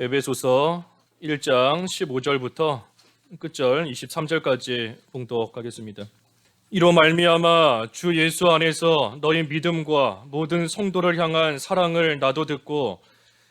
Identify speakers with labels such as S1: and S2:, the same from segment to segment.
S1: 에베소서 1장 15절부터 끝절 23절까지 봉독하겠습니다. 이로 말미암아 주 예수 안에서 너희 믿음과 모든 성도를 향한 사랑을 나도 듣고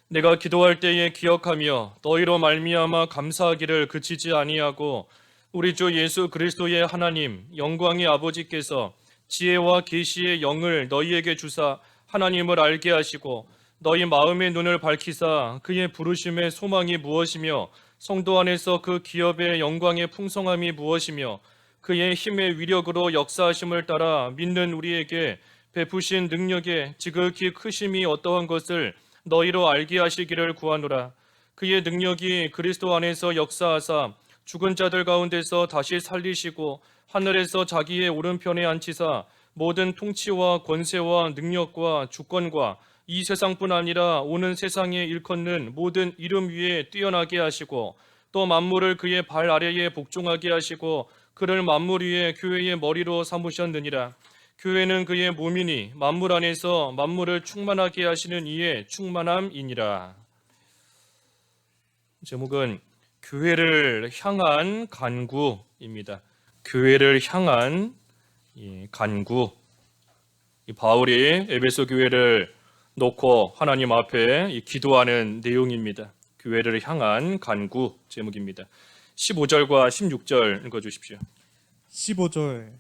S1: 내가 기도할 때에 기억하며 너희로 말미암아 감사하기를 그치지 아니하고 우리 주 예수 그리스도의 하나님 영광의 아버지께서 지혜와 계시의 영을 너희에게 주사 하나님을 알게 하시고 너희 마음의 눈을 밝히사 그의 부르심의 소망이 무엇이며 성도 안에서 그 기업의 영광의 풍성함이 무엇이며 그의 힘의 위력으로 역사하심을 따라 믿는 우리에게 베푸신 능력의 지극히 크심이 어떠한 것을 너희로 알게 하시기를 구하노라. 그의 능력이 그리스도 안에서 역사하사 죽은 자들 가운데서 다시 살리시고 하늘에서 자기의 오른편에 앉히사 모든 통치와 권세와 능력과 주권과 이 세상뿐 아니라 오는 세상에 일컫는 모든 이름 위에 뛰어나게 하시고 또 만물을 그의 발 아래에 복종하게 하시고 그를 만물 위에 교회의 머리로 삼으셨느니라. 교회는 그의 몸이니 만물 안에서 만물을 충만하게 하시는 이의 충만함이니라. 제목은 교회를 향한 간구입니다. 교회를 향한 간구. 바울이 에베소 교회를 놓고 하나님 앞에 기도하는 내용입니다. 교회를 향한 간구 제목입니다. 15절과 16절 읽어주십시오.
S2: 15절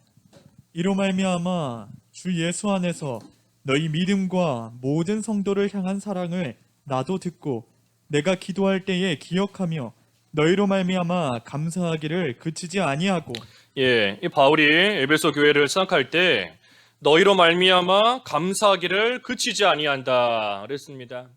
S2: 이로 말미암아 주 예수 안에서 너희 믿음과 모든 성도를 향한 사랑을 나도 듣고 내가 기도할 때에 기억하며 너희로 말미암아 감사하기를 그치지 아니하고.
S1: 이 바울이 에베소 교회를 생각할 때 너희로 말미암아 감사하기를 그치지 아니한다 그랬습니다.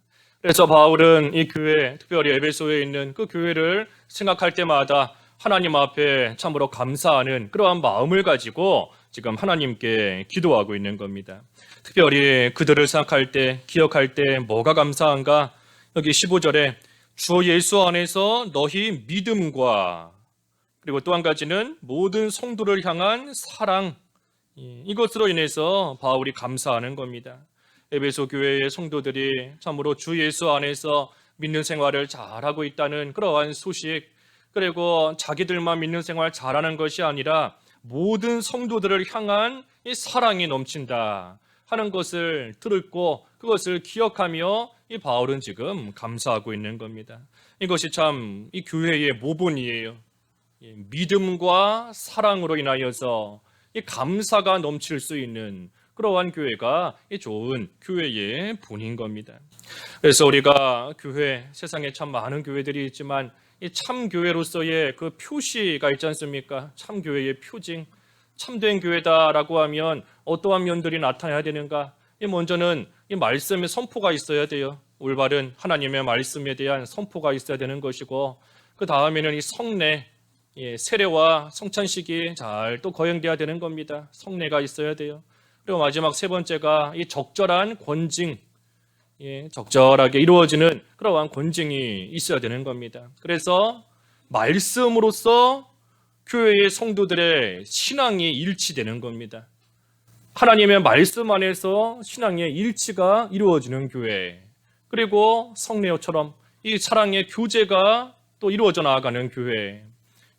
S1: 그래서 바울은 이 교회, 특별히 에베소에 있는 그 교회를 생각할 때마다 하나님 앞에 참으로 감사하는 그러한 마음을 가지고 지금 하나님께 기도하고 있는 겁니다. 특별히 그들을 생각할 때, 기억할 때 뭐가 감사한가? 여기 15절에 주 예수 안에서 너희 믿음과 그리고 또 한 가지는 모든 성도를 향한 사랑, 이것으로 인해서 바울이 감사하는 겁니다. 에베소 교회의 성도들이 참으로 주 예수 안에서 믿는 생활을 잘하고 있다는 그러한 소식, 그리고 자기들만 믿는 생활 잘하는 것이 아니라 모든 성도들을 향한 이 사랑이 넘친다 하는 것을 들었고 그것을 기억하며 이 바울은 지금 감사하고 있는 겁니다. 이것이 참 이 교회의 모본이에요. 믿음과 사랑으로 인하여서 이 감사가 넘칠 수 있는 그러한 교회가 좋은 교회의 본인 겁니다. 그래서 우리가 교회, 세상에 참 많은 교회들이 있지만 이 참 교회로서의 그 표시가 있지 않습니까? 참 교회의 표징, 참된 교회다라고 하면 어떠한 면들이 나타나야 되는가? 먼저는 이 말씀의 선포가 있어야 돼요. 올바른 하나님의 말씀에 대한 선포가 있어야 되는 것이고, 그 다음에는 이 성례, 세례와 성찬식이 잘 또 거행돼야 되는 겁니다. 성례가 있어야 돼요. 그리고 마지막 세 번째가 이 적절한 권징, 적절하게 이루어지는 그러한 권징이 있어야 되는 겁니다. 그래서 말씀으로써 교회의 성도들의 신앙이 일치되는 겁니다. 하나님의 말씀 안에서 신앙의 일치가 이루어지는 교회, 그리고 성례처럼 이 사랑의 교제가 또 이루어져 나아가는 교회,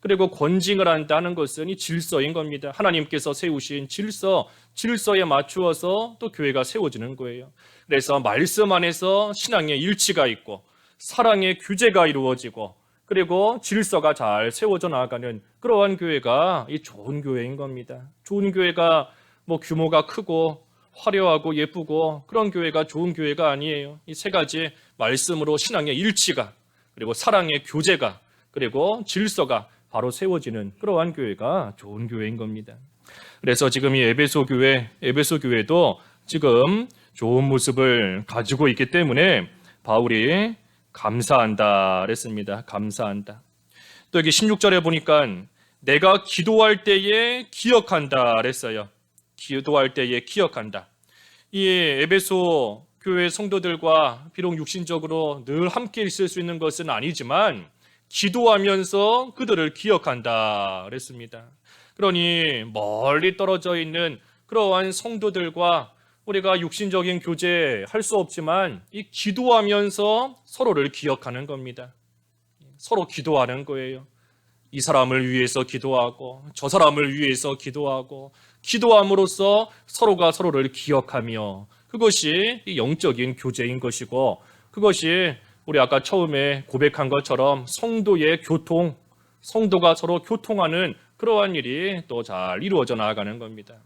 S1: 그리고 권징을 한다는 것은 이 질서인 겁니다. 하나님께서 세우신 질서에 맞추어서 또 교회가 세워지는 거예요. 그래서 말씀 안에서 신앙의 일치가 있고 사랑의 규제가 이루어지고 그리고 질서가 잘 세워져 나가는 그러한 교회가 이 좋은 교회인 겁니다. 좋은 교회가 뭐 규모가 크고 화려하고 예쁘고 그런 교회가 좋은 교회가 아니에요. 이 세 가지 말씀으로 신앙의 일치가 그리고 사랑의 교제가 그리고 질서가 바로 세워지는 그러한 교회가 좋은 교회인 겁니다. 그래서 지금 이 에베소 교회도 지금 좋은 모습을 가지고 있기 때문에 바울이 감사한다 그랬습니다. 감사한다. 또 여기 16절에 보니까 내가 기도할 때에 기억한다 그랬어요. 기도할 때에 기억한다. 이 에베소 교회 성도들과 비록 육신적으로 늘 함께 있을 수 있는 것은 아니지만 기도하면서 그들을 기억한다 그랬습니다. 그러니 멀리 떨어져 있는 그러한 성도들과 우리가 육신적인 교제 할 수 없지만 이 기도하면서 서로를 기억하는 겁니다. 서로 기도하는 거예요. 이 사람을 위해서 기도하고 저 사람을 위해서 기도하고 기도함으로써 서로가 서로를 기억하며 그것이 이 영적인 교제인 것이고 그것이 우리 아까 처음에 고백한 것처럼 성도의 교통, 성도가 서로 교통하는 그러한 일이 또 잘 이루어져 나가는 겁니다.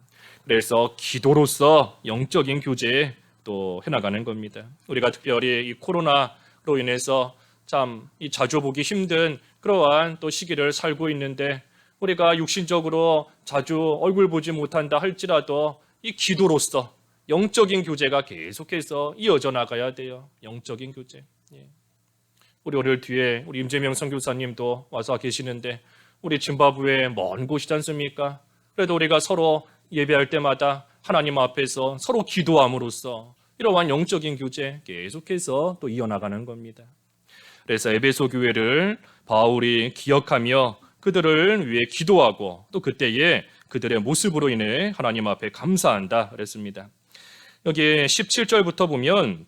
S1: 그래서 기도로서 영적인 교제 또 해나가는 겁니다. 우리가 특별히 이 코로나로 인해서 참 이 자주 보기 힘든 그러한 또 시기를 살고 있는데 우리가 육신적으로 자주 얼굴 보지 못한다 할지라도 이 기도로서 영적인 교제가 계속해서 이어져 나가야 돼요. 영적인 교제. 우리 오늘 뒤에 우리 임재명 선교사님도 와서 계시는데 우리 짐바브웨 먼 곳이지 않습니까? 그래도 우리가 서로 예배할 때마다 하나님 앞에서 서로 기도함으로써 이러한 영적인 교제 계속해서 또 이어나가는 겁니다. 그래서 에베소 교회를 바울이 기억하며 그들을 위해 기도하고 또 그때에 그들의 모습으로 인해 하나님 앞에 감사한다 그랬습니다. 여기 17절부터 보면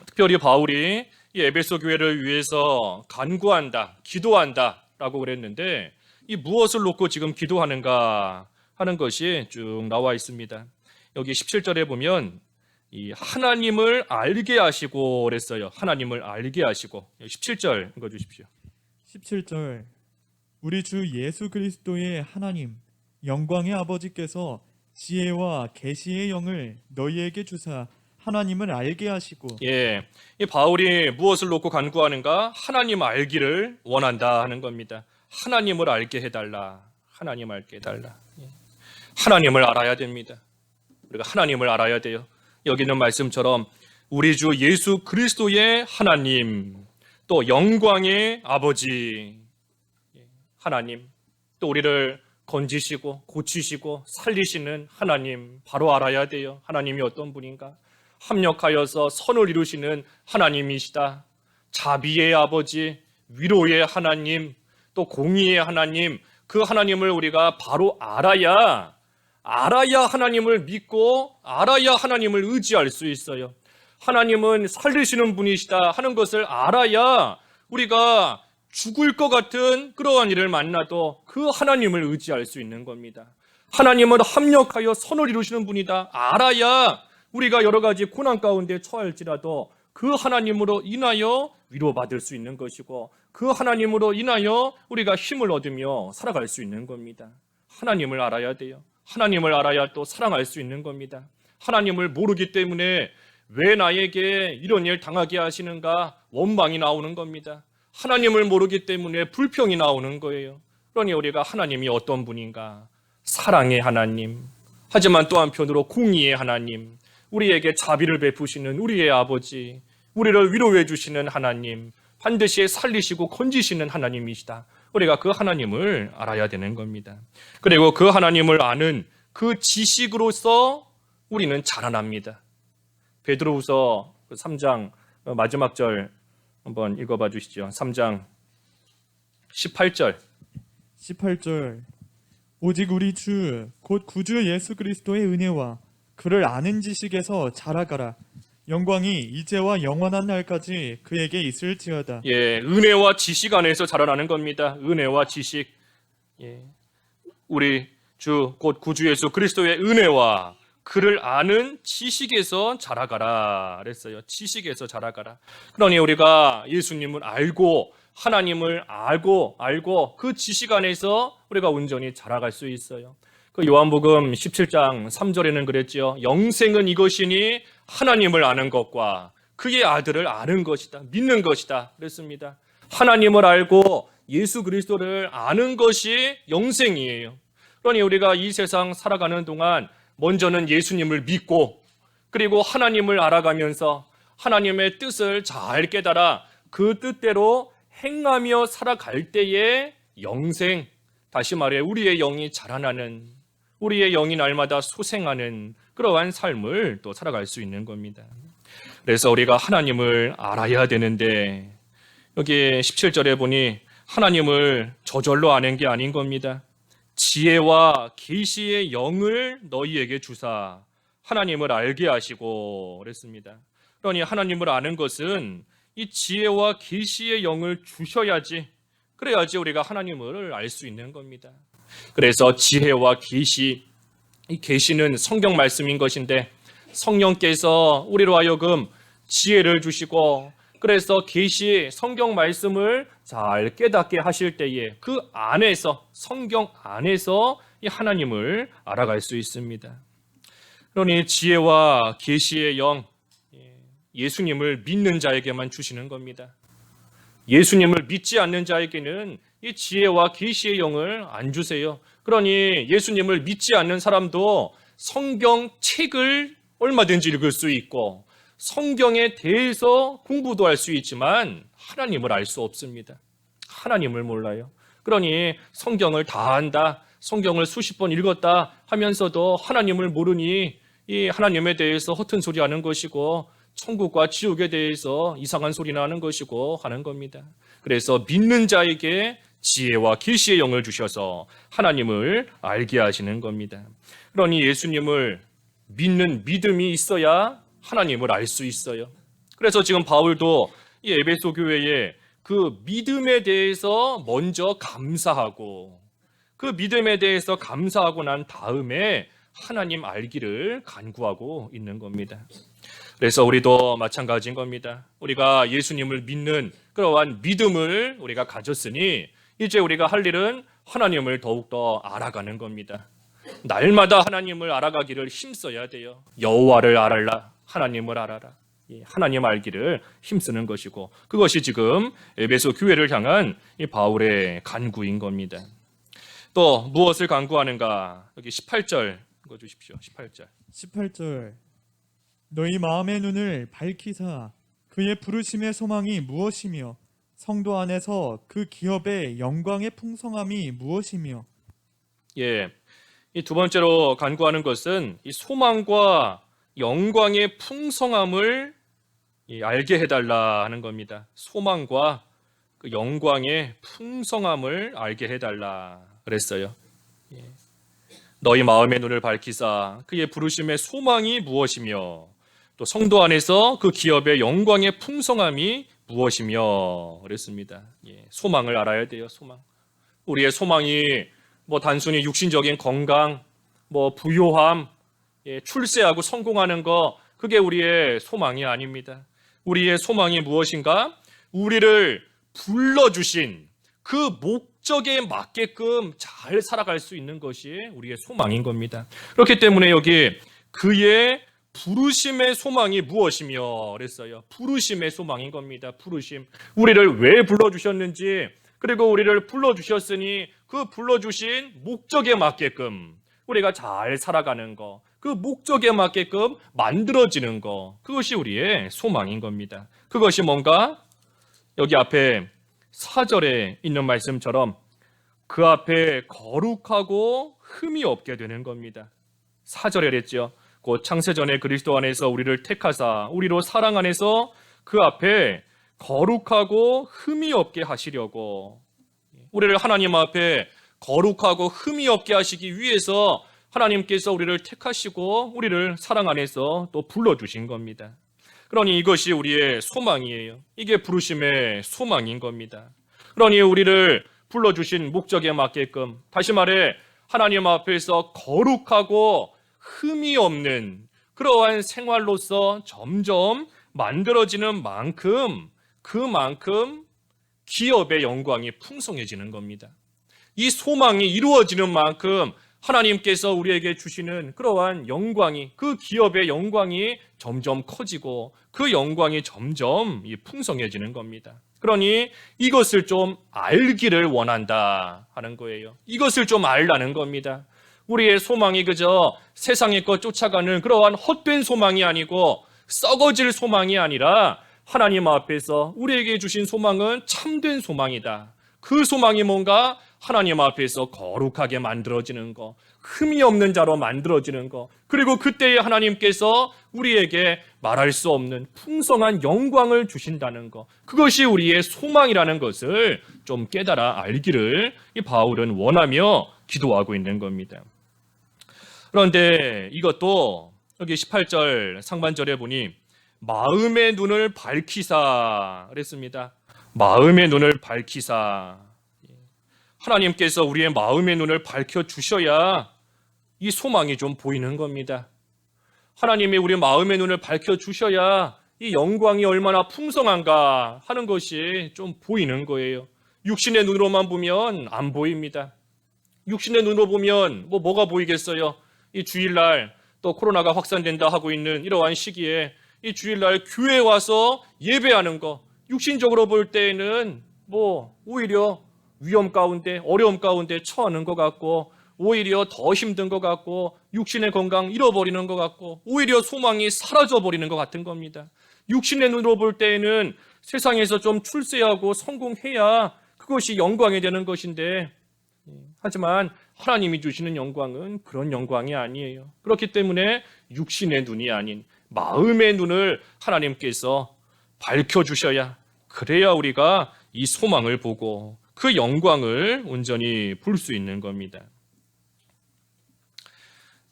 S1: 특별히 바울이 이 에베소 교회를 위해서 간구한다, 기도한다 라고 그랬는데 이 무엇을 놓고 지금 기도하는가 하는 것이 쭉 나와 있습니다. 여기 17절에 보면 이 하나님을 알게 하시고 그랬어요. 하나님을 알게 하시고 17절 읽어주십시오.
S2: 17절 우리 주 예수 그리스도의 하나님 영광의 아버지께서 지혜와 계시의 영을 너희에게 주사 하나님을 알게 하시고
S1: 예, 이 바울이 무엇을 놓고 간구하는가? 하나님 알기를 원한다 하는 겁니다. 하나님을 알게 해달라. 하나님 알게 해달라. 하나님을 알아야 됩니다. 우리가 하나님을 알아야 돼요. 여기 있는 말씀처럼 우리 주 예수 그리스도의 하나님, 또 영광의 아버지 하나님, 또 우리를 건지시고 고치시고 살리시는 하나님 바로 알아야 돼요. 하나님이 어떤 분인가? 합력하여서 선을 이루시는 하나님이시다. 자비의 아버지, 위로의 하나님, 또 공의의 하나님, 그 하나님을 우리가 바로 알아야 하나님을 믿고 알아야 하나님을 의지할 수 있어요. 하나님은 살리시는 분이시다 하는 것을 알아야 우리가 죽을 것 같은 그러한 일을 만나도 그 하나님을 의지할 수 있는 겁니다. 하나님은 합력하여 선을 이루시는 분이다 알아야 우리가 여러 가지 고난 가운데 처할지라도 그 하나님으로 인하여 위로받을 수 있는 것이고 그 하나님으로 인하여 우리가 힘을 얻으며 살아갈 수 있는 겁니다. 하나님을 알아야 돼요. 하나님을 알아야 또 사랑할 수 있는 겁니다. 하나님을 모르기 때문에 왜 나에게 이런 일 당하게 하시는가 원망이 나오는 겁니다. 하나님을 모르기 때문에 불평이 나오는 거예요. 그러니 우리가 하나님이 어떤 분인가? 사랑의 하나님, 하지만 또 한편으로 공의의 하나님, 우리에게 자비를 베푸시는 우리의 아버지, 우리를 위로해 주시는 하나님, 반드시 살리시고 건지시는 하나님이시다. 우리가 그 하나님을 알아야 되는 겁니다. 그리고 그 하나님을 아는 그 지식으로서 우리는 자라납니다. 베드로후서 3장 마지막 절 한번 읽어봐 주시죠. 3장 18절.
S2: 18절 오직 우리 주 곧 구주 예수 그리스도의 은혜와 그를 아는 지식에서 자라가라. 영광이 이제와 영원한 날까지 그에게 있을지어다.
S1: 예, 은혜와 지식 안에서 자라나는 겁니다. 은혜와 지식. 예, 우리 주 곧 구주 예수 그리스도의 은혜와 그를 아는 지식에서 자라가라 그랬어요. 지식에서 자라가라. 그러니 우리가 예수님을 알고 하나님을 알고 그 지식 안에서 우리가 온전히 자라갈 수 있어요. 그 요한복음 17장 3절에는 그랬죠. 영생은 이것이니 하나님을 아는 것과 그의 아들을 아는 것이다. 믿는 것이다. 그랬습니다. 하나님을 알고 예수 그리스도를 아는 것이 영생이에요. 그러니 우리가 이 세상 살아가는 동안 먼저는 예수님을 믿고 그리고 하나님을 알아가면서 하나님의 뜻을 잘 깨달아 그 뜻대로 행하며 살아갈 때에 영생, 다시 말해 우리의 영이 자라나는, 우리의 영이 날마다 소생하는 그러한 삶을 또 살아갈 수 있는 겁니다. 그래서 우리가 하나님을 알아야 되는데 여기 17절에 보니 하나님을 저절로 아는 게 아닌 겁니다. 지혜와 계시의 영을 너희에게 주사 하나님을 알게 하시고 그랬습니다. 그러니 하나님을 아는 것은 이 지혜와 계시의 영을 주셔야지, 그래야지 우리가 하나님을 알 수 있는 겁니다. 그래서 지혜와 계시, 이 계시는 성경 말씀인 것인데 성령께서 우리로 하여금 지혜를 주시고, 그래서 계시 성경 말씀을 잘 깨닫게 하실 때에 그 안에서, 성경 안에서 이 하나님을 알아갈 수 있습니다. 그러니 지혜와 계시의 영, 예수님을 믿는 자에게만 주시는 겁니다. 예수님을 믿지 않는 자에게는 이 지혜와 계시의 영을 안 주세요. 그러니 예수님을 믿지 않는 사람도 성경 책을 얼마든지 읽을 수 있고 성경에 대해서 공부도 할 수 있지만 하나님을 알 수 없습니다. 하나님을 몰라요. 그러니 성경을 다 안다, 성경을 수십 번 읽었다 하면서도 하나님을 모르니 이 하나님에 대해서 허튼 소리 하는 것이고 천국과 지옥에 대해서 이상한 소리나 하는 것이고 하는 겁니다. 그래서 믿는 자에게 지혜와 계시의 영을 주셔서 하나님을 알게 하시는 겁니다. 그러니 예수님을 믿는 믿음이 있어야 하나님을 알 수 있어요. 그래서 지금 바울도 이 에베소 교회에 그 믿음에 대해서 먼저 감사하고, 그 믿음에 대해서 감사하고 난 다음에 하나님 알기를 간구하고 있는 겁니다. 그래서 우리도 마찬가지인 겁니다. 우리가 예수님을 믿는 그러한 믿음을 우리가 가졌으니 이제 우리가 할 일은 하나님을 더욱더 알아가는 겁니다. 날마다 하나님을 알아가기를 힘써야 돼요. 여호와를 알아라, 하나님을 알아라. 하나님 알기를 힘쓰는 것이고, 그것이 지금 에베소 교회를 향한 이 바울의 간구인 겁니다. 또 무엇을 간구하는가? 여기 18절 읽어 주십시오. 18절.
S2: 18절. 너희 마음의 눈을 밝히사 그의 부르심의 소망이 무엇이며 성도 안에서 그 기업의 영광의 풍성함이 무엇이며.
S1: 예, 이 두 번째로 간구하는 것은 이 소망과 영광의 풍성함을 알게 해달라 하는 겁니다. 소망과 그 영광의 풍성함을 알게 해달라 그랬어요. 예. 너희 마음의 눈을 밝히사 그의 부르심의 소망이 무엇이며 또 성도 안에서 그 기업의 영광의 풍성함이 무엇이며 그랬습니다. 예. 소망을 알아야 돼요. 소망. 우리의 소망이 뭐 단순히 육신적인 건강, 뭐 부요함, 출세하고 성공하는 거, 그게 우리의 소망이 아닙니다. 우리의 소망이 무엇인가? 우리를 불러주신 그 목적에 맞게끔 잘 살아갈 수 있는 것이 우리의 소망인 겁니다. 그렇기 때문에 여기 그의 부르심의 소망이 무엇이며 그랬어요. 부르심의 소망인 겁니다. 부르심. 우리를 왜 불러주셨는지, 그리고 우리를 불러주셨으니 그 불러주신 목적에 맞게끔 우리가 잘 살아가는 거, 그 목적에 맞게끔 만들어지는 거, 그것이 우리의 소망인 겁니다. 그것이 뭔가? 여기 앞에 4절에 있는 말씀처럼 그 앞에 거룩하고 흠이 없게 되는 겁니다. 4절에 그랬죠. 곧 창세전에 그리스도 안에서 우리를 택하사 우리로 사랑 안에서 그 앞에 거룩하고 흠이 없게 하시려고, 우리를 하나님 앞에 거룩하고 흠이 없게 하시기 위해서 하나님께서 우리를 택하시고 우리를 사랑 안에서 또 불러주신 겁니다. 그러니 이것이 우리의 소망이에요. 이게 부르심의 소망인 겁니다. 그러니 우리를 불러주신 목적에 맞게끔, 다시 말해 하나님 앞에서 거룩하고 흠이 없는 그러한 생활로서 점점 만들어지는 만큼, 그만큼 기업의 영광이 풍성해지는 겁니다. 이 소망이 이루어지는 만큼 하나님께서 우리에게 주시는 그러한 영광이, 그 기업의 영광이 점점 커지고 그 영광이 점점 풍성해지는 겁니다. 그러니 이것을 좀 알기를 원한다 하는 거예요. 이것을 좀 알라는 겁니다. 우리의 소망이 그저 세상의 것 쫓아가는 그러한 헛된 소망이 아니고 썩어질 소망이 아니라 하나님 앞에서 우리에게 주신 소망은 참된 소망이다. 그 소망이 뭔가? 하나님 앞에서 거룩하게 만들어지는 거, 흠이 없는 자로 만들어지는 거, 그리고 그때에 하나님께서 우리에게 말할 수 없는 풍성한 영광을 주신다는 거, 그것이 우리의 소망이라는 것을 좀 깨달아 알기를 이 바울은 원하며 기도하고 있는 겁니다. 그런데 이것도 여기 18절 상반절에 보니 마음의 눈을 밝히사 그랬습니다. 마음의 눈을 밝히사. 하나님께서 우리의 마음의 눈을 밝혀주셔야 이 소망이 좀 보이는 겁니다. 하나님이 우리 마음의 눈을 밝혀주셔야 이 영광이 얼마나 풍성한가 하는 것이 좀 보이는 거예요. 육신의 눈으로만 보면 안 보입니다. 육신의 눈으로 보면 뭐가 보이겠어요? 이 주일날 또 코로나가 확산된다 하고 있는 이러한 시기에 이 주일날 교회에 와서 예배하는 거 육신적으로 볼 때에는 오히려 위험 가운데 어려움 가운데 처하는 것 같고 오히려 더 힘든 것 같고 육신의 건강 잃어버리는 것 같고 오히려 소망이 사라져버리는 것 같은 겁니다. 육신의 눈으로 볼 때에는 세상에서 좀 출세하고 성공해야 그것이 영광이 되는 것인데 하지만 하나님이 주시는 영광은 그런 영광이 아니에요. 그렇기 때문에 육신의 눈이 아닌 마음의 눈을 하나님께서 밝혀주셔야 그래야 우리가 이 소망을 보고 그 영광을 온전히 볼 수 있는 겁니다.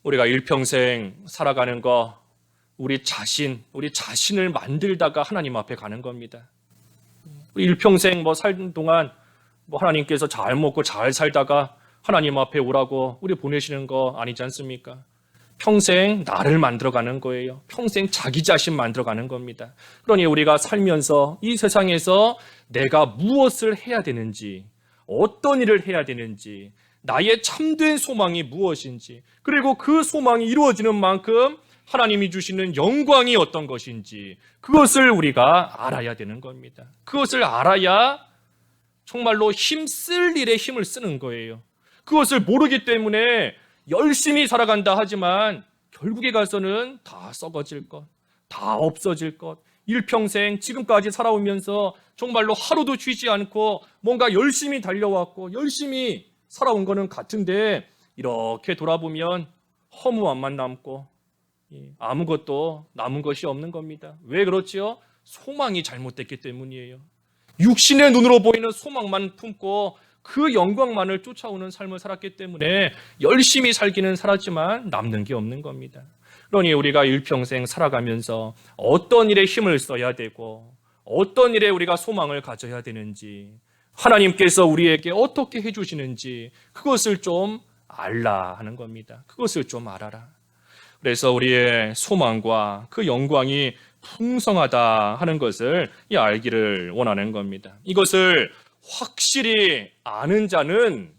S1: 우리가 일평생 살아가는 거 우리 자신을 만들다가 하나님 앞에 가는 겁니다. 우리 일평생 살는 동안 하나님께서 잘 먹고 잘 살다가 하나님 앞에 오라고 우리 보내시는 거 아니지 않습니까? 평생 나를 만들어가는 거예요. 평생 자기 자신 만들어가는 겁니다. 그러니 우리가 살면서 이 세상에서 내가 무엇을 해야 되는지, 어떤 일을 해야 되는지, 나의 참된 소망이 무엇인지, 그리고 그 소망이 이루어지는 만큼 하나님이 주시는 영광이 어떤 것인지 그것을 우리가 알아야 되는 겁니다. 그것을 알아야 정말로 힘쓸 일에 힘을 쓰는 거예요. 그것을 모르기 때문에 열심히 살아간다 하지만 결국에 가서는 다 썩어질 것, 다 없어질 것, 일평생 지금까지 살아오면서 정말로 하루도 쉬지 않고 뭔가 열심히 달려왔고 열심히 살아온 거는 같은데 이렇게 돌아보면 허무함만 남고 아무것도 남은 것이 없는 겁니다. 왜 그렇지요? 소망이 잘못됐기 때문이에요. 육신의 눈으로 보이는 소망만 품고 그 영광만을 쫓아오는 삶을 살았기 때문에 열심히 살기는 살았지만 남는 게 없는 겁니다. 그러니 우리가 일평생 살아가면서 어떤 일에 힘을 써야 되고 어떤 일에 우리가 소망을 가져야 되는지 하나님께서 우리에게 어떻게 해주시는지 그것을 좀 알라 하는 겁니다. 그것을 좀 알아라. 그래서 우리의 소망과 그 영광이 풍성하다 하는 것을 알기를 원하는 겁니다. 이것을 확실히 아는 자는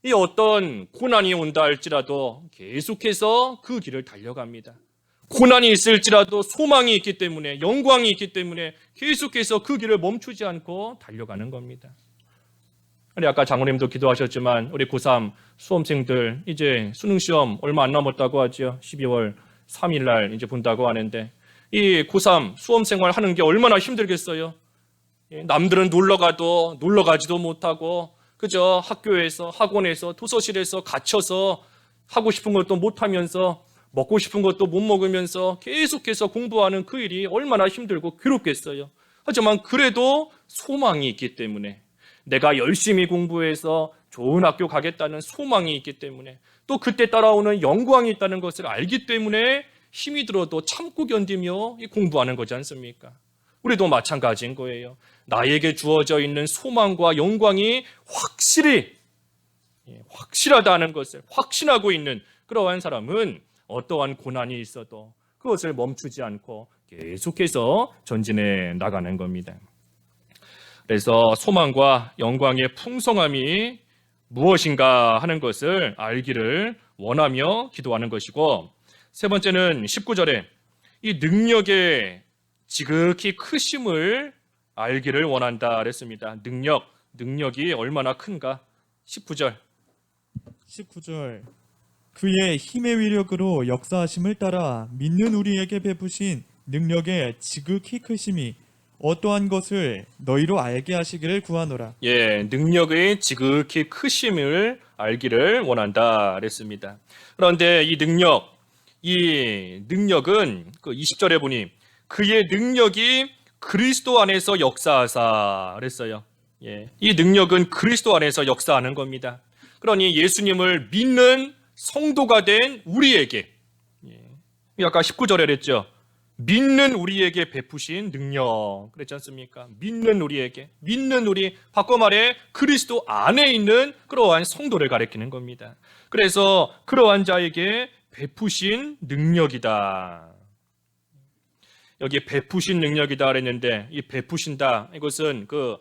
S1: 이 어떤 고난이 온다 할지라도 계속해서 그 길을 달려갑니다. 고난이 있을지라도 소망이 있기 때문에 영광이 있기 때문에 계속해서 그 길을 멈추지 않고 달려가는 겁니다. 아까 장로님도 기도하셨지만 우리 고3 수험생들 이제 수능시험 얼마 안 남았다고 하죠. 12월 3일 날 이제 본다고 하는데 이 고3 수험생활 하는 게 얼마나 힘들겠어요. 남들은 놀러가도 놀러가지도 못하고 그저 학교에서 학원에서 도서실에서 갇혀서 하고 싶은 것도 못하면서 먹고 싶은 것도 못 먹으면서 계속해서 공부하는 그 일이 얼마나 힘들고 괴롭겠어요. 하지만 그래도 소망이 있기 때문에 내가 열심히 공부해서 좋은 학교 가겠다는 소망이 있기 때문에 또 그때 따라오는 영광이 있다는 것을 알기 때문에 힘이 들어도 참고 견디며 공부하는 거지 않습니까? 우리도 마찬가지인 거예요. 나에게 주어져 있는 소망과 영광이 확실하다는 것을 확신하고 있는 그러한 사람은 어떠한 고난이 있어도 그것을 멈추지 않고 계속해서 전진해 나가는 겁니다. 그래서 소망과 영광의 풍성함이 무엇인가 하는 것을 알기를 원하며 기도하는 것이고, 세 번째는 19절에 이 능력의 지극히 크심을 알기를 원한다 그랬습니다. 능력이 얼마나 큰가? 19절
S2: 그의 힘의 위력으로 역사하심을 따라 믿는 우리에게 베푸신 능력의 지극히 크심이 어떠한 것을 너희로 알게 하시기를 구하노라.
S1: 능력의 지극히 크심을 알기를 원한다 그랬습니다. 그런데 이 능력은 그 20절에 보니 그의 능력이 그리스도 안에서 역사하사 그랬어요. 이 능력은 그리스도 안에서 역사하는 겁니다. 그러니 예수님을 믿는 성도가 된 우리에게 아까 19절에 그랬죠. 믿는 우리에게 베푸신 능력 그랬지 않습니까? 믿는 우리에게, 믿는 우리, 바꿔 말해 그리스도 안에 있는 그러한 성도를 가리키는 겁니다. 그래서 그러한 자에게 베푸신 능력이다. 여기 베푸신 능력이다 그랬는데 이 베푸신다 이것은 그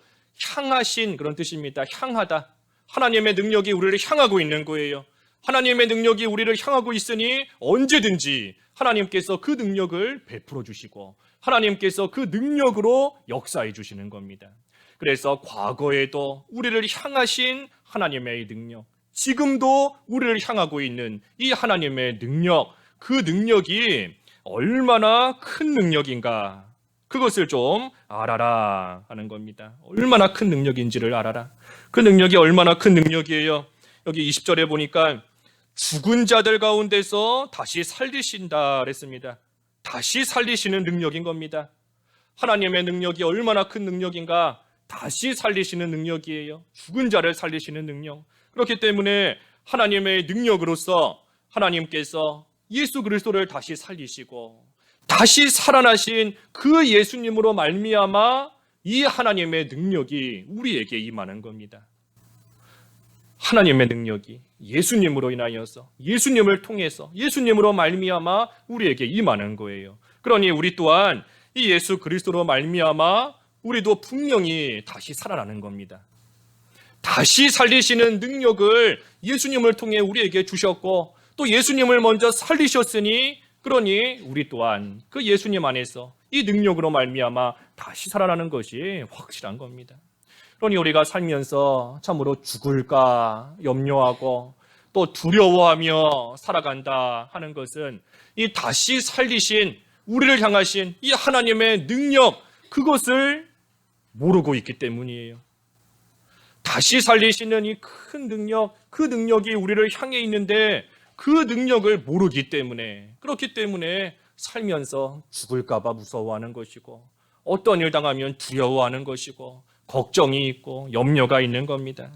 S1: 향하신 그런 뜻입니다. 향하다. 하나님의 능력이 우리를 향하고 있는 거예요. 하나님의 능력이 우리를 향하고 있으니 언제든지 하나님께서 그 능력을 베풀어 주시고 하나님께서 그 능력으로 역사해 주시는 겁니다. 그래서 과거에도 우리를 향하신 하나님의 능력, 지금도 우리를 향하고 있는 이 하나님의 능력, 그 능력이 얼마나 큰 능력인가 그것을 좀 알아라 하는 겁니다. 얼마나 큰 능력인지를 알아라. 그 능력이 얼마나 큰 능력이에요. 여기 20절에 보니까 죽은 자들 가운데서 다시 살리신다 그랬습니다. 다시 살리시는 능력인 겁니다. 하나님의 능력이 얼마나 큰 능력인가. 다시 살리시는 능력이에요. 죽은 자를 살리시는 능력. 그렇기 때문에 하나님의 능력으로서 하나님께서 예수 그리스도를 다시 살리시고 다시 살아나신 그 예수님으로 말미암아 이 하나님의 능력이 우리에게 임하는 겁니다. 하나님의 능력이 예수님으로 인하여서 예수님을 통해서 예수님으로 말미암아 우리에게 임하는 거예요. 그러니 우리 또한 이 예수 그리스도로 말미암아 우리도 분명히 다시 살아나는 겁니다. 다시 살리시는 능력을 예수님을 통해 우리에게 주셨고 또 예수님을 먼저 살리셨으니 그러니 우리 또한 그 예수님 안에서 이 능력으로 말미암아 다시 살아나는 것이 확실한 겁니다. 그러니 우리가 살면서 참으로 죽을까 염려하고 또 두려워하며 살아간다 하는 것은 이 다시 살리신 우리를 향하신 이 하나님의 능력 그것을 모르고 있기 때문이에요. 다시 살리시는 이 큰 능력, 그 능력이 우리를 향해 있는데 그 능력을 모르기 때문에 그렇기 때문에 살면서 죽을까 봐 무서워하는 것이고 어떤 일 당하면 두려워하는 것이고 걱정이 있고 염려가 있는 겁니다.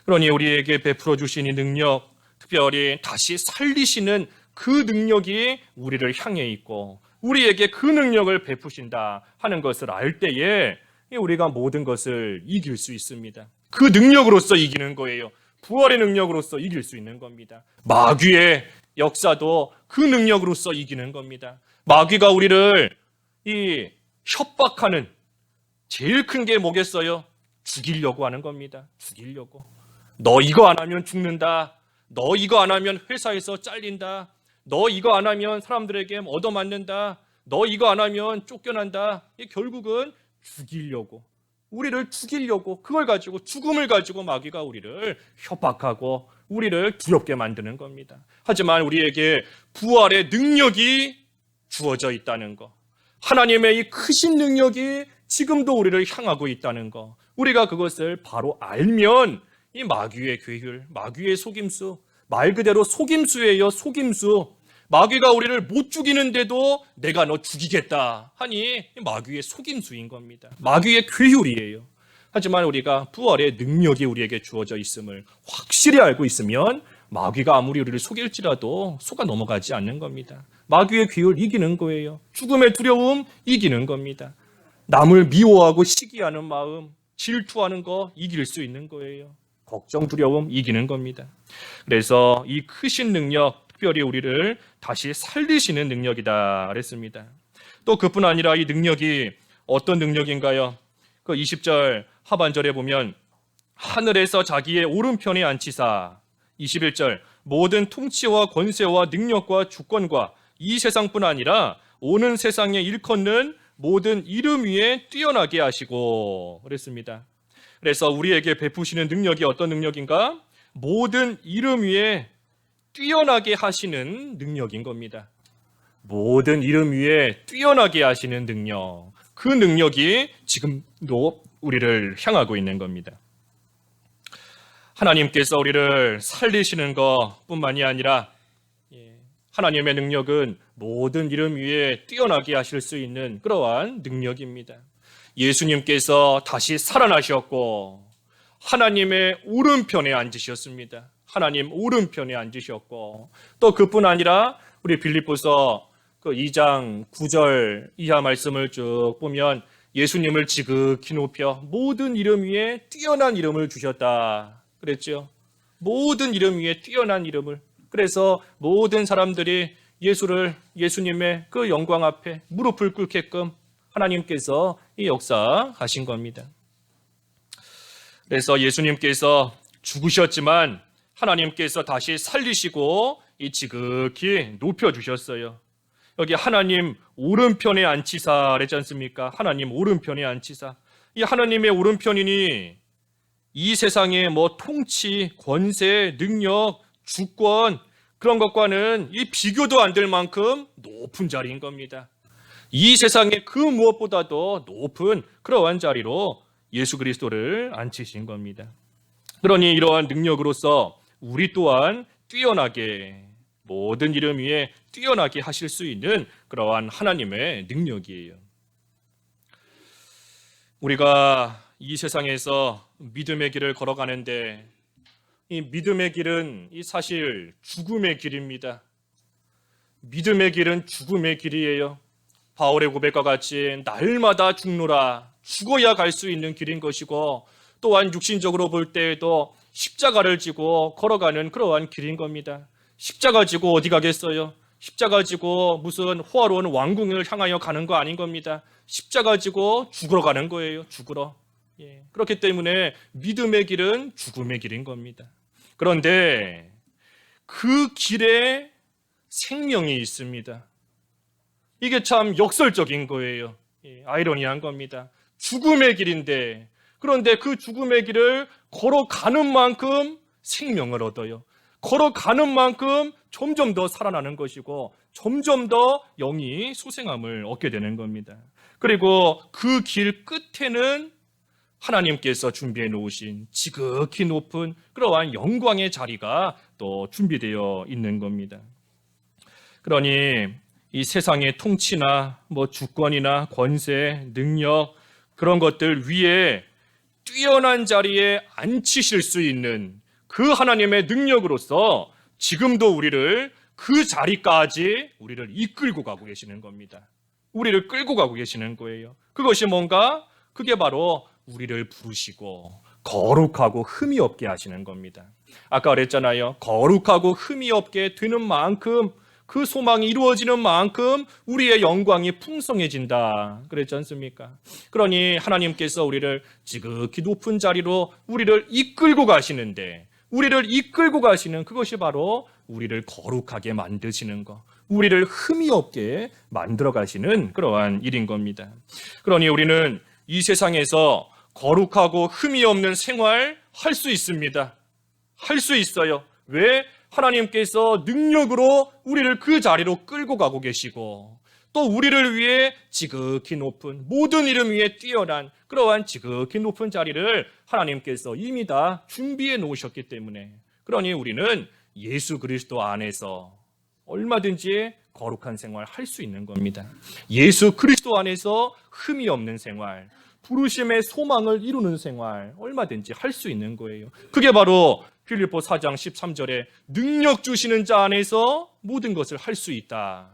S1: 그러니 우리에게 베풀어 주신 이 능력, 특별히 다시 살리시는 그 능력이 우리를 향해 있고 우리에게 그 능력을 베푸신다 하는 것을 알 때에 우리가 모든 것을 이길 수 있습니다. 그 능력으로서 이기는 거예요. 부활의 능력으로서 이길 수 있는 겁니다. 마귀의 역사도 그 능력으로서 이기는 겁니다. 마귀가 우리를 이 협박하는 제일 큰 게 뭐겠어요? 죽이려고 하는 겁니다. 죽이려고. 너 이거 안 하면 죽는다. 너 이거 안 하면 회사에서 잘린다. 너 이거 안 하면 사람들에게 얻어맞는다. 너 이거 안 하면 쫓겨난다. 결국은 죽이려고. 우리를 죽이려고 그걸 가지고 죽음을 가지고 마귀가 우리를 협박하고 우리를 두렵게 만드는 겁니다. 하지만 우리에게 부활의 능력이 주어져 있다는 것, 하나님의 이 크신 능력이 지금도 우리를 향하고 있다는 것, 우리가 그것을 바로 알면 이 마귀의 괴율, 마귀의 속임수, 말 그대로 속임수예요. 속임수. 마귀가 우리를 못 죽이는데도 내가 너 죽이겠다 하니 마귀의 속임수인 겁니다. 마귀의 괴율이에요. 하지만 우리가 부활의 능력이 우리에게 주어져 있음을 확실히 알고 있으면 마귀가 아무리 우리를 속일지라도 속아 넘어가지 않는 겁니다. 마귀의 괴율 이기는 거예요. 죽음의 두려움 이기는 겁니다. 남을 미워하고 시기하는 마음, 질투하는 거 이길 수 있는 거예요. 걱정, 두려움 이기는 겁니다. 그래서 이 크신 능력, 특별히 우리를 다시 살리시는 능력이다 그랬습니다. 또 그뿐 아니라 이 능력이 어떤 능력인가요? 그 20절 하반절에 보면 하늘에서 자기의 오른편에 앉히사 21절 모든 통치와 권세와 능력과 주권과 이 세상뿐 아니라 오는 세상에 일컫는 모든 이름 위에 뛰어나게 하시고 그랬습니다. 그래서 우리에게 베푸시는 능력이 어떤 능력인가? 모든 이름 위에 뛰어나게 하시는 능력인 겁니다. 모든 이름 위에 뛰어나게 하시는 능력. 그 능력이 지금도 우리를 향하고 있는 겁니다. 하나님께서 우리를 살리시는 것뿐만이 아니라 하나님의 능력은 모든 이름 위에 뛰어나게 하실 수 있는 그러한 능력입니다. 예수님께서 다시 살아나셨고 하나님의 오른편에 앉으셨습니다. 하나님 오른편에 앉으셨고 또 그뿐 아니라 우리 빌립보서 그 2장 9절 이하 말씀을 쭉 보면 예수님을 지극히 높여 모든 이름 위에 뛰어난 이름을 주셨다 그랬죠. 모든 이름 위에 뛰어난 이름을. 그래서 모든 사람들이 예수님의 그 영광 앞에 무릎을 꿇게끔 하나님께서 이 역사하신 겁니다. 그래서 예수님께서 죽으셨지만 하나님께서 다시 살리시고 이 지극히 높여주셨어요. 여기 하나님 오른편에 앉히사 그랬지 않습니까? 하나님 오른편에 앉히사. 이 하나님의 오른편이니 이 세상의 뭐 통치, 권세, 능력, 주권 그런 것과는 이 비교도 안 될 만큼 높은 자리인 겁니다. 이 세상의 그 무엇보다도 높은 그러한 자리로 예수 그리스도를 앉히신 겁니다. 그러니 이러한 능력으로서 우리 또한 뛰어나게 모든 이름 위에 뛰어나게 하실 수 있는 그러한 하나님의 능력이에요. 우리가 이 세상에서 믿음의 길을 걸어가는데 이 믿음의 길은 이 사실 죽음의 길입니다. 믿음의 길은 죽음의 길이에요. 바울의 고백과 같이 날마다 죽노라, 죽어야 갈 수 있는 길인 것이고 또한 육신적으로 볼 때에도 십자가를 지고 걸어가는 그러한 길인 겁니다. 십자가 지고 어디 가겠어요? 십자가 지고 무슨 호화로운 왕궁을 향하여 가는 거 아닌 겁니다. 십자가 지고 죽으러 가는 거예요. 죽으러. 그렇기 때문에 믿음의 길은 죽음의 길인 겁니다. 그런데 그 길에 생명이 있습니다. 이게 참 역설적인 거예요. 아이러니한 겁니다. 죽음의 길인데 그런데 그 죽음의 길을 걸어가는 만큼 생명을 얻어요. 걸어가는 만큼 점점 더 살아나는 것이고 점점 더 영이 소생함을 얻게 되는 겁니다. 그리고 그 길 끝에는 하나님께서 준비해 놓으신 지극히 높은 그러한 영광의 자리가 또 준비되어 있는 겁니다. 그러니 이 세상의 통치나 뭐 주권이나 권세, 능력 그런 것들 위에 뛰어난 자리에 앉히실 수 있는 그 하나님의 능력으로서 지금도 우리를 그 자리까지 우리를 이끌고 가고 계시는 겁니다. 우리를 끌고 가고 계시는 거예요. 그것이 뭔가? 그게 바로 우리를 부르시고 거룩하고 흠이 없게 하시는 겁니다. 아까 그랬잖아요. 거룩하고 흠이 없게 되는 만큼 그 소망이 이루어지는 만큼 우리의 영광이 풍성해진다. 그랬지 않습니까? 그러니 하나님께서 우리를 지극히 높은 자리로 우리를 이끌고 가시는데 우리를 이끌고 가시는 그것이 바로 우리를 거룩하게 만드시는 것, 우리를 흠이 없게 만들어 가시는 그러한 일인 겁니다. 그러니 우리는 이 세상에서 거룩하고 흠이 없는 생활 할 수 있습니다. 할 수 있어요. 왜? 하나님께서 능력으로 우리를 그 자리로 끌고 가고 계시고 또 우리를 위해 지극히 높은 모든 이름 위에 뛰어난 그러한 지극히 높은 자리를 하나님께서 이미 다 준비해 놓으셨기 때문에 그러니 우리는 예수 그리스도 안에서 얼마든지 거룩한 생활 할 수 있는 겁니다. 예수 그리스도 안에서 흠이 없는 생활, 부르심의 소망을 이루는 생활 얼마든지 할 수 있는 거예요. 그게 바로 빌립보 4장 13절에 능력 주시는 자 안에서 모든 것을 할 수 있다.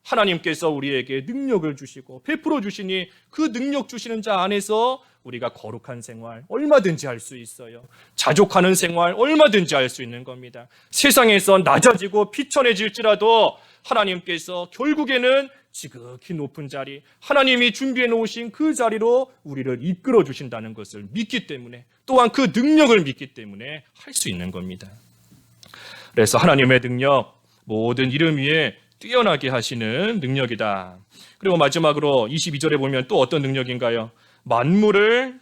S1: 하나님께서 우리에게 능력을 주시고 베풀어 주시니 그 능력 주시는 자 안에서 우리가 거룩한 생활 얼마든지 할 수 있어요. 자족하는 생활 얼마든지 할 수 있는 겁니다. 세상에서 낮아지고 비천해질지라도 하나님께서 결국에는 지극히 높은 자리, 하나님이 준비해 놓으신 그 자리로 우리를 이끌어 주신다는 것을 믿기 때문에 또한 그 능력을 믿기 때문에 할 수 있는 겁니다. 그래서 하나님의 능력, 모든 이름 위에 뛰어나게 하시는 능력이다. 그리고 마지막으로 22절에 보면 또 어떤 능력인가요? 만물을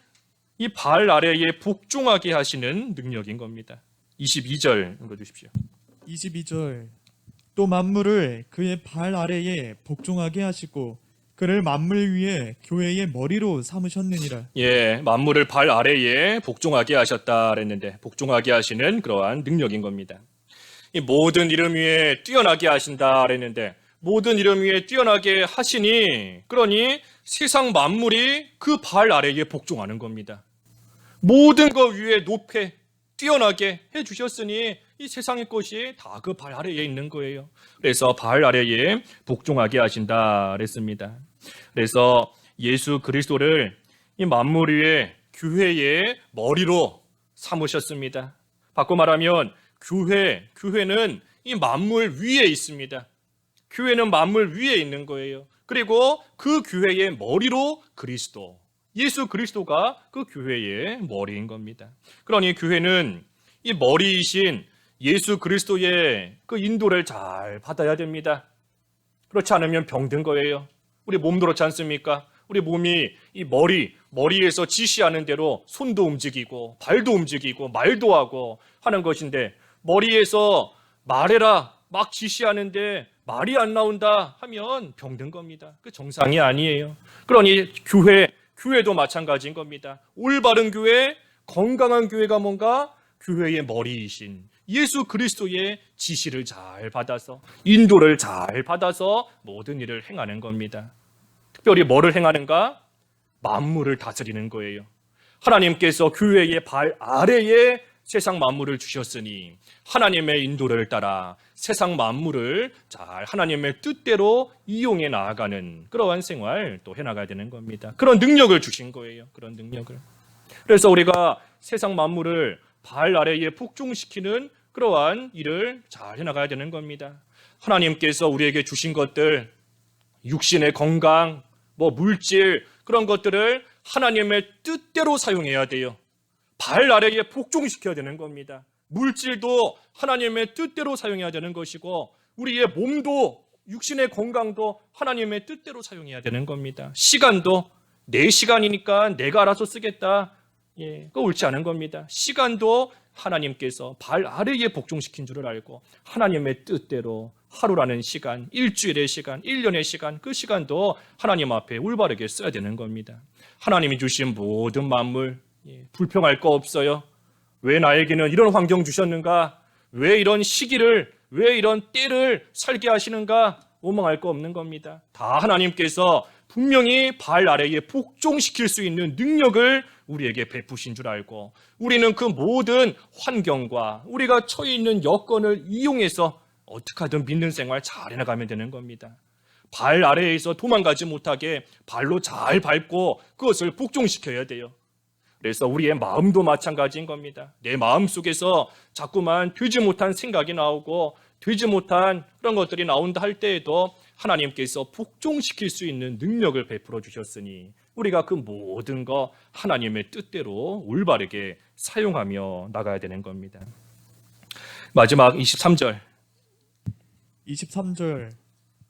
S1: 이 발 아래에 복종하게 하시는 능력인 겁니다. 22절 읽어주십시오.
S2: 22절 또 만물을 그의 발 아래에 복종하게 하시고 그를 만물 위에 교회의 머리로 삼으셨느니라.
S1: 만물을 발 아래에 복종하게 하셨다 그랬는데 복종하게 하시는 그러한 능력인 겁니다. 이 모든 이름 위에 뛰어나게 하신다 그랬는데 모든 이름 위에 뛰어나게 하시니 그러니 세상 만물이 그 발 아래에 복종하는 겁니다. 모든 것 위에 높게 뛰어나게 해주셨으니 이 세상의 것이 다 그 발 아래에 있는 거예요. 그래서 발 아래에 복종하게 하신다 그랬습니다. 그래서 예수 그리스도를 이 만물 위에 교회의 머리로 삼으셨습니다. 바꿔 말하면 교회는 이 만물 위에 있습니다. 교회는 만물 위에 있는 거예요. 그리고 그 교회의 머리로 그리스도, 예수 그리스도가 그 교회의 머리인 겁니다. 그러니 교회는 이 머리이신 예수 그리스도의 그 인도를 잘 받아야 됩니다. 그렇지 않으면 병든 거예요. 우리 몸도 그렇지 않습니까? 우리 몸이 이 머리에서 지시하는 대로 손도 움직이고 발도 움직이고 말도 하고 하는 것인데, 머리에서 말해라 막 지시하는데 말이 안 나온다 하면 병든 겁니다. 그 정상이 아니에요. 그러니 교회도 마찬가지인 겁니다. 올바른 교회, 건강한 교회가 뭔가 교회의 머리이신 예수 그리스도의 지시를 잘 받아서, 인도를 잘 받아서 모든 일을 행하는 겁니다. 특별히 뭐를 행하는가? 만물을 다스리는 거예요. 하나님께서 교회의 발 아래에 세상 만물을 주셨으니 하나님의 인도를 따라 세상 만물을 잘 하나님의 뜻대로 이용해 나아가는 그러한 생활 또 해나가야 되는 겁니다. 그런 능력을 주신 거예요. 그런 능력을. 그래서 우리가 세상 만물을 발 아래에 복종시키는 그러한 일을 잘 해나가야 되는 겁니다. 하나님께서 우리에게 주신 것들, 육신의 건강, 물질, 그런 것들을 하나님의 뜻대로 사용해야 돼요. 발 아래에 복종시켜야 되는 겁니다. 물질도 하나님의 뜻대로 사용해야 되는 것이고, 우리의 몸도, 육신의 건강도 하나님의 뜻대로 사용해야 되는 겁니다. 시간도 내 시간이니까 내가 알아서 쓰겠다, 그거 옳지 않은 겁니다. 시간도 하나님께서 발 아래에 복종시킨 줄을 알고 하나님의 뜻대로 하루라는 시간, 일주일의 시간, 1년의 시간, 그 시간도 하나님 앞에 올바르게 써야 되는 겁니다. 하나님이 주신 모든 만물 불평할 거 없어요. 왜 나에게는 이런 환경 주셨는가? 왜 이런 시기를, 왜 이런 때를 살게 하시는가? 원망할 거 없는 겁니다. 다 하나님께서 분명히 발 아래에 복종시킬 수 있는 능력을 우리에게 베푸신 줄 알고, 우리는 그 모든 환경과 우리가 처해 있는 여건을 이용해서 어떻게 하든 믿는 생활 잘 해나가면 되는 겁니다. 발 아래에서 도망가지 못하게 발로 잘 밟고 그것을 복종시켜야 돼요. 그래서 우리의 마음도 마찬가지인 겁니다. 내 마음 속에서 자꾸만 되지 못한 생각이 나오고 되지 못한 그런 것들이 나온다 할 때에도 하나님께서 복종시킬 수 있는 능력을 베풀어 주셨으니 우리가 그 모든 거 하나님의 뜻대로 올바르게 사용하며 나가야 되는 겁니다. 마지막 23절.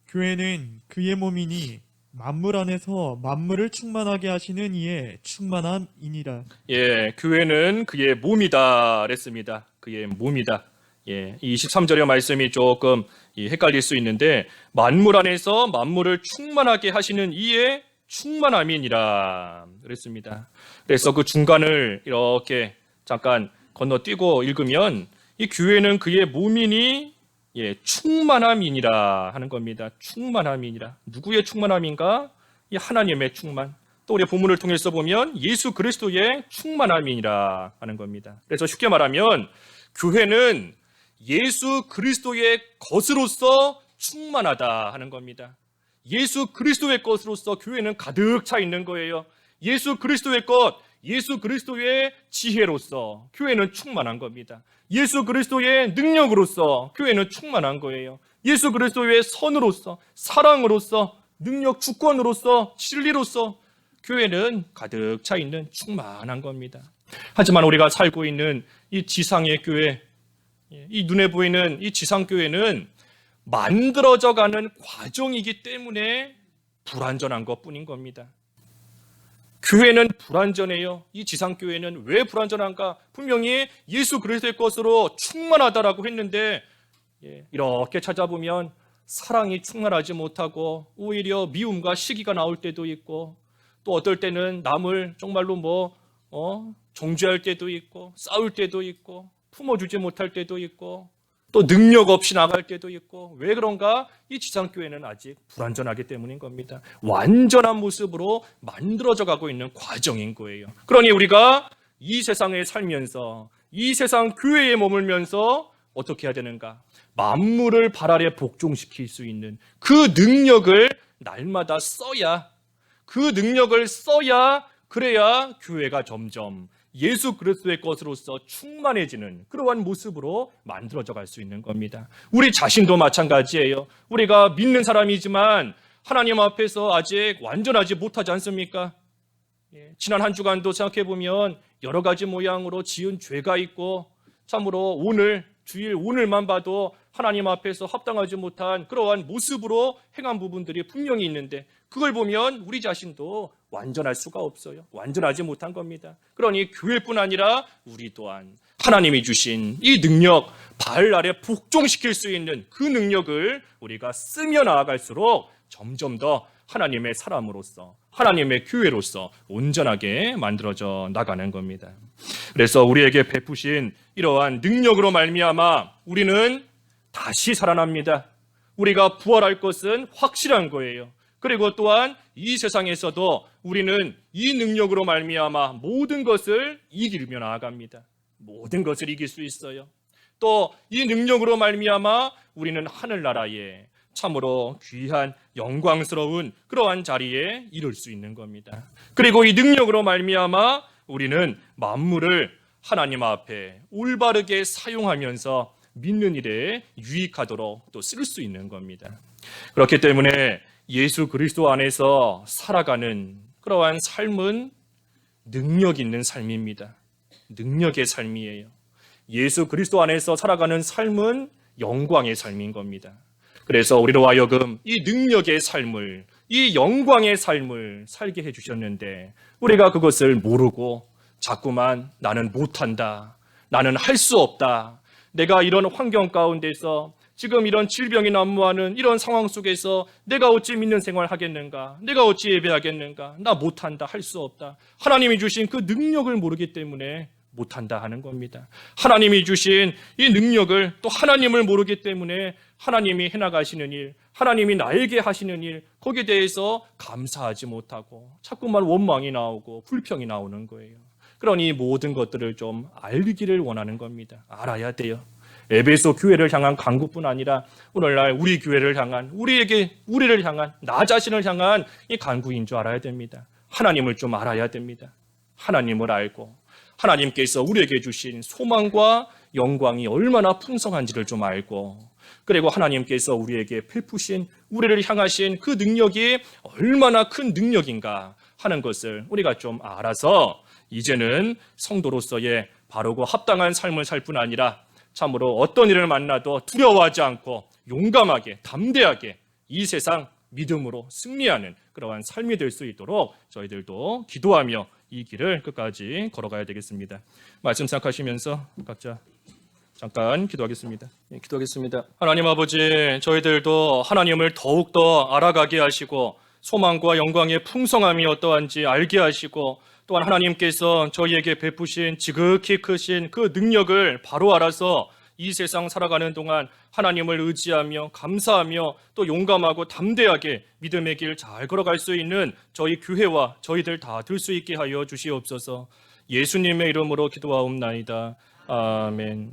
S2: 교회는 그의 몸이니 만물 안에서 만물을 충만하게 하시는 이의 충만함이니라.
S1: 교회는 그의 몸이다 그랬습니다. 그의 몸이다. 이 23절의 말씀이 조금 헷갈릴 수 있는데, 만물 안에서 만물을 충만하게 하시는 이의 충만함이니라 그랬습니다. 그래서 그 중간을 이렇게 잠깐 건너뛰고 읽으면, 이 교회는 그의 몸이니 충만함이니라 하는 겁니다. 충만함이니라. 누구의 충만함인가? 이 하나님의 충만. 또 우리 본문을 통해서 보면 예수 그리스도의 충만함이니라 하는 겁니다. 그래서 쉽게 말하면 교회는 예수 그리스도의 것으로서 충만하다 하는 겁니다. 예수 그리스도의 것으로서 교회는 가득 차 있는 거예요. 예수 그리스도의 것, 예수 그리스도의 지혜로서 교회는 충만한 겁니다. 예수 그리스도의 능력으로서 교회는 충만한 거예요. 예수 그리스도의 선으로서, 사랑으로서, 능력 주권으로서, 진리로서 교회는 가득 차 있는 충만한 겁니다. 하지만 우리가 살고 있는 이 지상의 교회, 이 눈에 보이는 이 지상교회는 만들어져가는 과정이기 때문에 불완전한 것뿐인 겁니다. 교회는 불완전해요. 이 지상교회는 왜 불완전한가? 분명히 예수 그리스도의 것으로 충만하다라고 했는데, 이렇게 찾아보면 사랑이 충만하지 못하고 오히려 미움과 시기가 나올 때도 있고, 또 어떨 때는 남을 정말로 정죄할 때도 있고, 싸울 때도 있고, 품어주지 못할 때도 있고, 또 능력 없이 나갈 때도 있고. 왜 그런가? 이 지상교회는 아직 불완전하기 때문인 겁니다. 완전한 모습으로 만들어져 가고 있는 과정인 거예요. 그러니 우리가 이 세상에 살면서, 이 세상 교회에 머물면서 어떻게 해야 되는가? 만물을 발 아래 복종시킬 수 있는 그 능력을 날마다 써야, 그 능력을 써야, 그래야 교회가 점점 예수 그리스도의 것으로서 충만해지는 그러한 모습으로 만들어져 갈 수 있는 겁니다. 우리 자신도 마찬가지예요. 우리가 믿는 사람이지만 하나님 앞에서 아직 완전하지 못하지 않습니까? 지난 한 주간도 생각해보면 여러 가지 모양으로 지은 죄가 있고, 참으로 오늘, 주일 오늘만 봐도 하나님 앞에서 합당하지 못한 그러한 모습으로 행한 부분들이 분명히 있는데, 그걸 보면 우리 자신도 완전할 수가 없어요. 완전하지 못한 겁니다. 그러니 교회뿐 아니라 우리 또한 하나님이 주신 이 능력, 발 아래 복종시킬 수 있는 그 능력을 우리가 쓰며 나아갈수록 점점 더 하나님의 사람으로서, 하나님의 교회로서 온전하게 만들어져 나가는 겁니다. 그래서 우리에게 베푸신 이러한 능력으로 말미암아 우리는 다시 살아납니다. 우리가 부활할 것은 확실한 거예요. 그리고 또한 이 세상에서도 우리는 이 능력으로 말미암아 모든 것을 이기며 나아갑니다. 모든 것을 이길 수 있어요. 또 이 능력으로 말미암아 우리는 하늘나라에 참으로 귀한 영광스러운 그러한 자리에 이룰 수 있는 겁니다. 그리고 이 능력으로 말미암아 우리는 만물을 하나님 앞에 올바르게 사용하면서 믿는 일에 유익하도록 또 쓸 수 있는 겁니다. 그렇기 때문에 예수 그리스도 안에서 살아가는 그러한 삶은 능력 있는 삶입니다. 능력의 삶이에요. 예수 그리스도 안에서 살아가는 삶은 영광의 삶인 겁니다. 그래서 우리로 하여금 이 능력의 삶을, 이 영광의 삶을 살게 해주셨는데, 우리가 그것을 모르고 자꾸만 나는 못한다, 나는 할 수 없다, 내가 이런 환경 가운데서 지금 이런 질병이 난무하는 이런 상황 속에서 내가 어찌 믿는 생활을 하겠는가, 내가 어찌 예배하겠는가, 나 못한다, 할 수 없다, 하나님이 주신 그 능력을 모르기 때문에 못한다 하는 겁니다. 하나님이 주신 이 능력을, 또 하나님을 모르기 때문에 하나님이 해나가시는 일, 하나님이 나에게 하시는 일, 거기에 대해서 감사하지 못하고 자꾸만 원망이 나오고 불평이 나오는 거예요. 그러니 모든 것들을 좀 알기를 원하는 겁니다. 알아야 돼요. 에베소 교회를 향한 간구뿐 아니라 오늘날 우리 교회를 향한, 우리를 향한, 나 자신을 향한 이 간구인 줄 알아야 됩니다. 하나님을 좀 알아야 됩니다. 하나님을 알고 하나님께서 우리에게 주신 소망과 영광이 얼마나 풍성한지를 좀 알고, 그리고 하나님께서 우리에게 베푸신, 우리를 향하신 그 능력이 얼마나 큰 능력인가 하는 것을 우리가 좀 알아서 이제는 성도로서의 바르고 합당한 삶을 살 뿐 아니라 참으로 어떤 일을 만나도 두려워하지 않고 용감하게, 담대하게 이 세상 믿음으로 승리하는 그러한 삶이 될 수 있도록 저희들도 기도하며 이 길을 끝까지 걸어가야 되겠습니다. 말씀 생각하시면서 각자 잠깐 기도하겠습니다. 기도하겠습니다. 하나님 아버지, 저희들도 하나님을 더욱더 알아가게 하시고 소망과 영광의 풍성함이 어떠한지 알게 하시고, 또한 하나님께서 저희에게 베푸신 지극히 크신 그 능력을 바로 알아서 이 세상 살아가는 동안 하나님을 의지하며 감사하며 또 용감하고 담대하게 믿음의 길 잘 걸어갈 수 있는 저희 교회와 저희들 다 될 수 있게 하여 주시옵소서. 예수님의 이름으로 기도하옵나이다. 아멘.